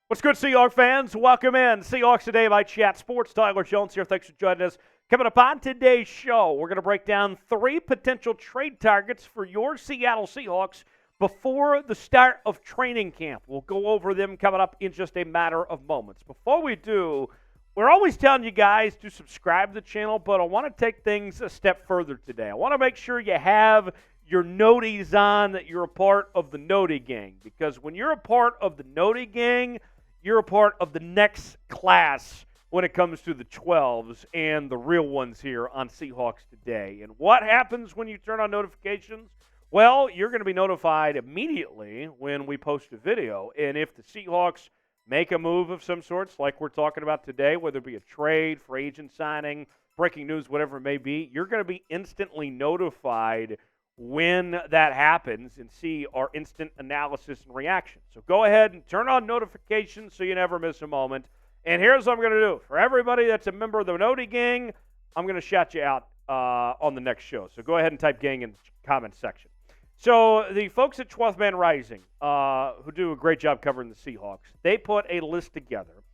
What's good, Seahawks fans? Welcome in. Seahawks Today by Chat Sports. Tyler Jones here. Thanks for joining us. Coming up on today's show, we're going to break down 3 potential trade targets for your Seattle Seahawks before the start of training camp. We'll go over them coming up in just a matter of moments. Before we do, we're always telling you guys to subscribe to the channel, but I want to take things a step further today. I want to make sure you have your Notis on, that you're a part of the Noti gang, because when you're a part of the Noti gang, you're a part of the next class when it comes to the 12s and the real ones here on Seahawks Today. And what happens when you turn on notifications? Well, you're going to be notified immediately when we post a video. And if the Seahawks make a move of some sorts, like we're talking about today, whether it be a trade, free agent signing, breaking news, whatever it may be, you're going to be instantly notified when that happens and see our instant analysis and reaction. So go ahead and turn on notifications so you never miss a moment. And here's what I'm going to do. For everybody that's a member of the Noti gang, I'm going to shout you out on the next show. So go ahead and type gang in the comments section. So the folks at 12th Man Rising, who do a great job covering the Seahawks, they put a list together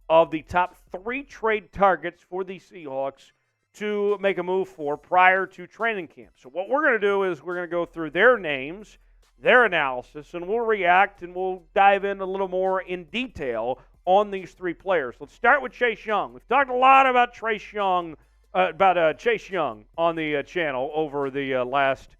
of the top 3 trade targets for the Seahawks to make a move for prior to training camp. So what we're going to do is we're going to go through their names, their analysis, and we'll react and we'll dive in a little more in detail on these 3 players. Let's start with Chase Young. We've talked a lot about Chase Young on the channel over the last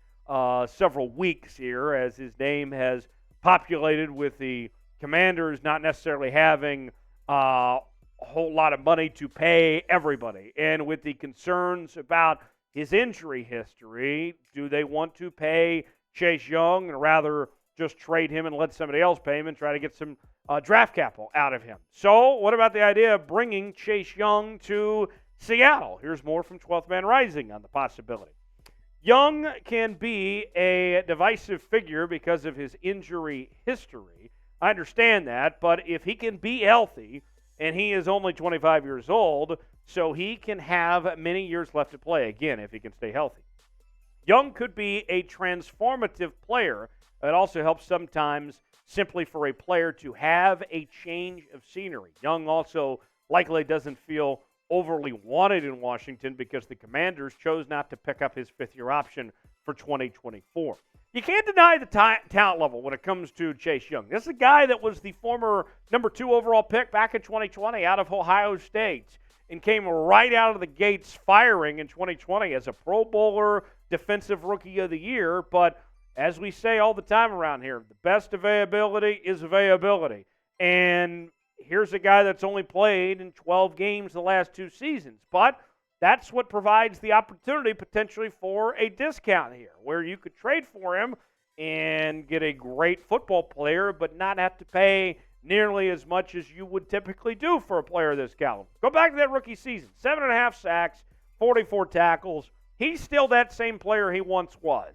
several weeks here, as his name has populated with the Commanders not necessarily having a whole lot of money to pay everybody. And with the concerns about his injury history, do they want to pay Chase Young and rather just trade him and let somebody else pay him and try to get some draft capital out of him? So what about the idea of bringing Chase Young to Seattle? Here's more from 12th Man Rising on the possibility. Young can be a divisive figure because of his injury history. I understand that, but if he can be healthy, and he is only 25 years old, so he can have many years left to play, again, if he can stay healthy. Young could be a transformative player. It also helps sometimes simply for a player to have a change of scenery. Young also likely doesn't feel overly wanted in Washington because the Commanders chose not to pick up his 5th-year option for 2024. You can't deny the talent level when it comes to Chase Young. This is a guy that was the former number 2 overall pick back in 2020 out of Ohio State and came right out of the gates firing in 2020 as a Pro Bowler, Defensive Rookie of the Year. But as we say all the time around here, the best availability is availability. And here's a guy that's only played in 12 games the last 2 seasons. But that's what provides the opportunity potentially for a discount here, where you could trade for him and get a great football player but not have to pay nearly as much as you would typically do for a player of this caliber. Go back to that rookie season. 7.5 sacks, 44 tackles. He's still that same player he once was.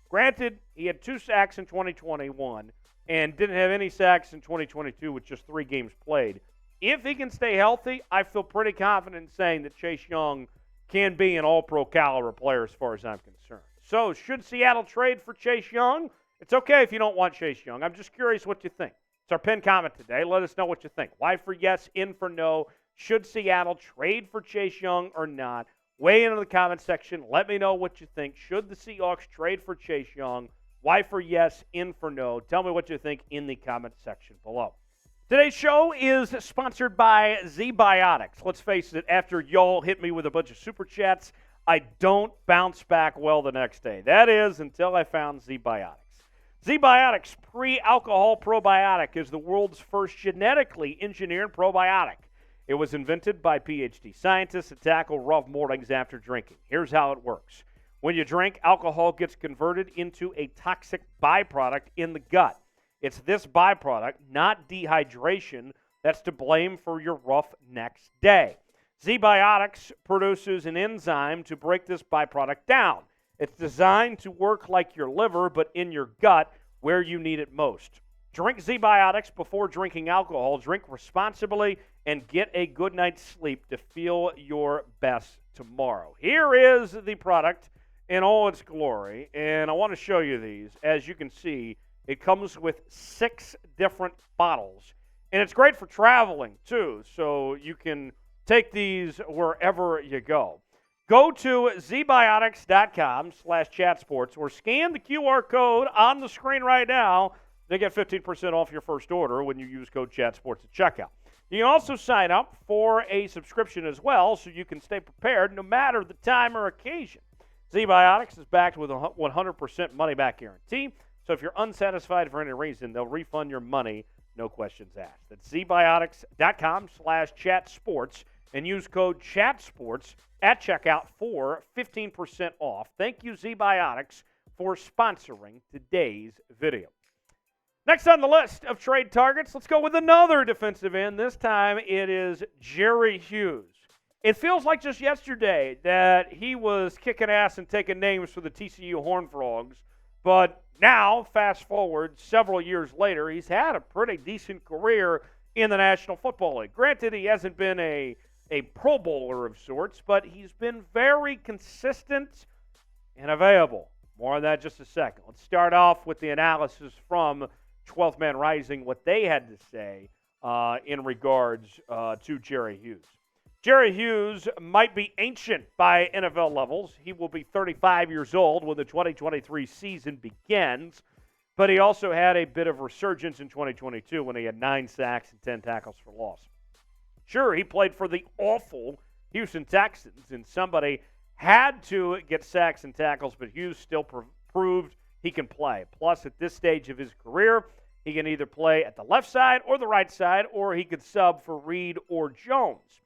Granted, he had 2 sacks in 2021 and didn't have any sacks in 2022 with just 3 games played. If he can stay healthy, I feel pretty confident in saying that Chase Young can be an all-pro caliber player as far as I'm concerned. So, should Seattle trade for Chase Young? It's okay if you don't want Chase Young. I'm just curious what you think. It's our pinned comment today. Let us know what you think. Y for yes, in for no. Should Seattle trade for Chase Young or not? Weigh in the comment section. Let me know what you think. Should the Seahawks trade for Chase Young? Y for yes, in for no. Tell me what you think in the comment section below. Today's show is sponsored by Z-Biotics. Let's face it, after y'all hit me with a bunch of super chats, I don't bounce back well the next day. That is until I found Z-Biotics. Z-Biotics Pre-Alcohol Probiotic is the world's first genetically engineered probiotic. It was invented by PhD scientists to tackle rough mornings after drinking. Here's how it works. When you drink, alcohol gets converted into a toxic byproduct in the gut. It's this byproduct, not dehydration, that's to blame for your rough next day. Z-Biotics produces an enzyme to break this byproduct down. It's designed to work like your liver, but in your gut where you need it most. Drink Z-Biotics before drinking alcohol. Drink responsibly and get a good night's sleep to feel your best tomorrow. Here is the product in all its glory, and I want to show you these. As you can see, it comes with 6 different bottles, And it's great for traveling, too, so you can take these wherever you go. Go to zbiotics.com/chatsports or scan the QR code on the screen right now to get 15% off your first order when you use code ChatSports at checkout. You can also sign up for a subscription as well so you can stay prepared no matter the time or occasion. Z-Biotics is backed with a 100% money-back guarantee, so if you're unsatisfied for any reason, they'll refund your money, no questions asked. That's zbiotics.com/chatsports and use code ChatSports at checkout for 15% off. Thank you, Z-Biotics, for sponsoring today's video. Next on the list of trade targets, let's go with another defensive end. This time it is Jerry Hughes. It feels like just yesterday that he was kicking ass and taking names for the TCU Horned Frogs, but now, fast forward several years later, he's had a pretty decent career in the National Football League. Granted, he hasn't been a Pro Bowler of sorts, but he's been very consistent and available. More on that in just a second. Let's start off with the analysis from 12th Man Rising, what they had to say in regards to Jerry Hughes. Jerry Hughes might be ancient by NFL levels. He will be 35 years old when the 2023 season begins, but he also had a bit of resurgence in 2022 when he had 9 sacks and 10 tackles for loss. Sure, he played for the awful Houston Texans, and somebody had to get sacks and tackles, but Hughes still proved he can play. Plus, at this stage of his career, he can either play at the left side or the right side, or he could sub for Reed or Jones.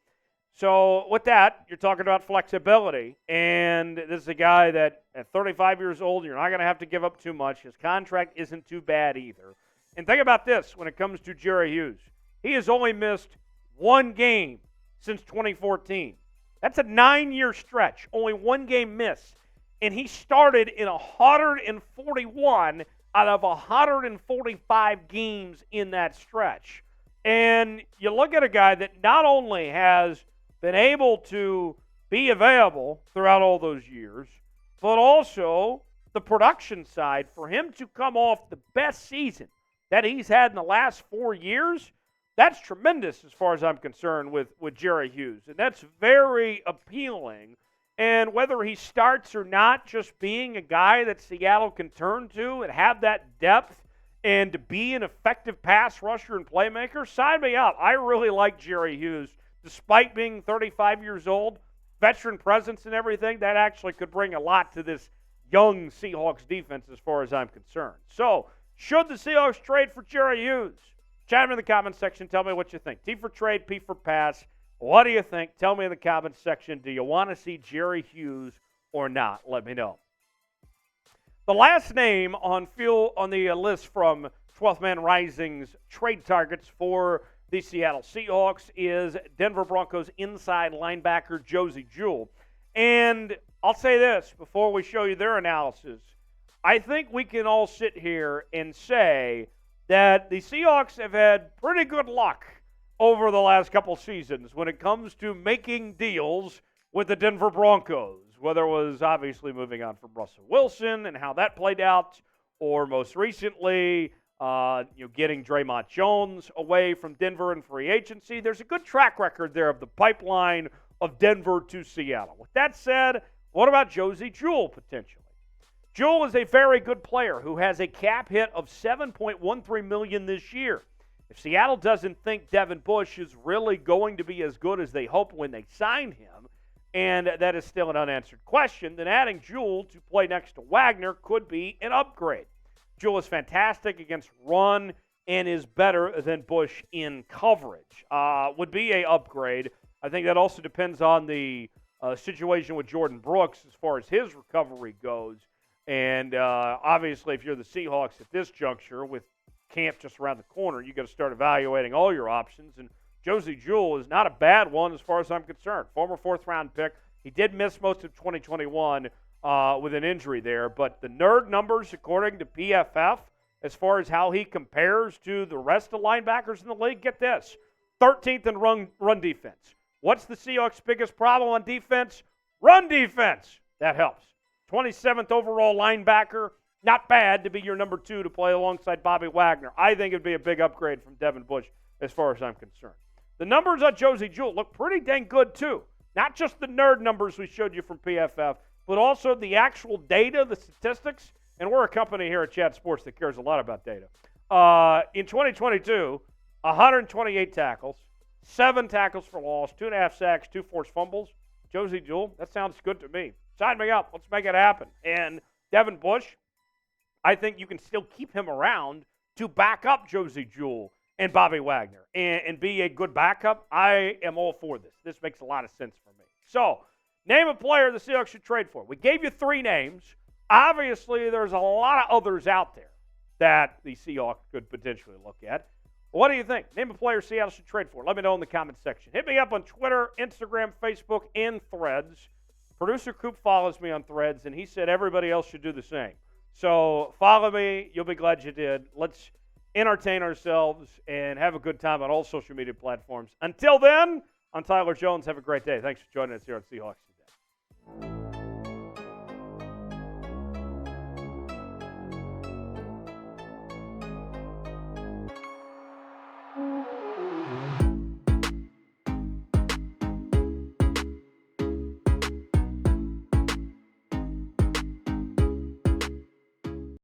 So with that, you're talking about flexibility, and this is a guy that at 35 years old, you're not going to have to give up too much. His contract isn't too bad either. And think about this when it comes to Jerry Hughes. He has only missed 1 game since 2014. That's a 9-year stretch, only 1 game missed. And he started in 141 out of 145 games in that stretch. And you look at a guy that not only has been able to be available throughout all those years, but also the production side for him to come off the best season that he's had in the last 4 years, that's tremendous as far as I'm concerned with Jerry Hughes. And that's very appealing. And whether he starts or not, just being a guy that Seattle can turn to and have that depth and to be an effective pass rusher and playmaker, sign me up. I really like Jerry Hughes. Despite being 35 years old, veteran presence and everything, that actually could bring a lot to this young Seahawks defense as far as I'm concerned. So, should the Seahawks trade for Jerry Hughes? Chat me in the comments section. Tell me what you think. T for trade, P for pass. What do you think? Tell me in the comments section. Do you want to see Jerry Hughes or not? Let me know. The last name on the list from 12th Man Rising's trade targets for the Seattle Seahawks is Denver Broncos inside linebacker Josey Jewell. And I'll say this before we show you their analysis. I think we can all sit here and say that the Seahawks have had pretty good luck over the last couple seasons when it comes to making deals with the Denver Broncos, whether it was obviously moving on from Russell Wilson and how that played out, or most recently getting Draymond Jones away from Denver in free agency. There's a good track record there of the pipeline of Denver to Seattle. With that said, what about Josey Jewell potentially? Jewell is a very good player who has a cap hit of $7.13 million this year. If Seattle doesn't think Devin Bush is really going to be as good as they hope when they sign him, and that is still an unanswered question, then adding Jewell to play next to Wagner could be an upgrade. Jewell is fantastic against run and is better than Bush in coverage. Would be an upgrade. I think that also depends on the situation with Jordyn Brooks as far as his recovery goes. And obviously, if you're the Seahawks at this juncture with camp just around the corner, you got to start evaluating all your options. And Josey Jewell is not a bad one as far as I'm concerned. Former 4th-round pick. He did miss most of 2021 with an injury there. But the nerd numbers, according to PFF, as far as how he compares to the rest of linebackers in the league, get this. 13th in run defense. What's the Seahawks' biggest problem on defense? Run defense. That helps. 27th overall linebacker. Not bad to be your number 2 to play alongside Bobby Wagner. I think it would be a big upgrade from Devin Bush as far as I'm concerned. The numbers on Josey Jewell look pretty dang good, too. Not just the nerd numbers we showed you from PFF, but also the actual data, the statistics. And we're a company here at Chat Sports that cares a lot about data. In 2022, 128 tackles, 7 tackles for loss, 2.5 sacks, 2 forced fumbles. Josey Jewell, that sounds good to me. Sign me up. Let's make it happen. And Devin Bush, I think you can still keep him around to back up Josey Jewell and Bobby Wagner and be a good backup. I am all for this. This makes a lot of sense for me. So, name a player the Seahawks should trade for. We gave you 3 names. Obviously, there's a lot of others out there that the Seahawks could potentially look at. What do you think? Name a player Seattle should trade for. Let me know in the comments section. Hit me up on Twitter, Instagram, Facebook, and Threads. Producer Coop follows me on Threads, and he said everybody else should do the same. So follow me. You'll be glad you did. Let's entertain ourselves and have a good time on all social media platforms. Until then, I'm Tyler Jones. Have a great day. Thanks for joining us here on Seahawks.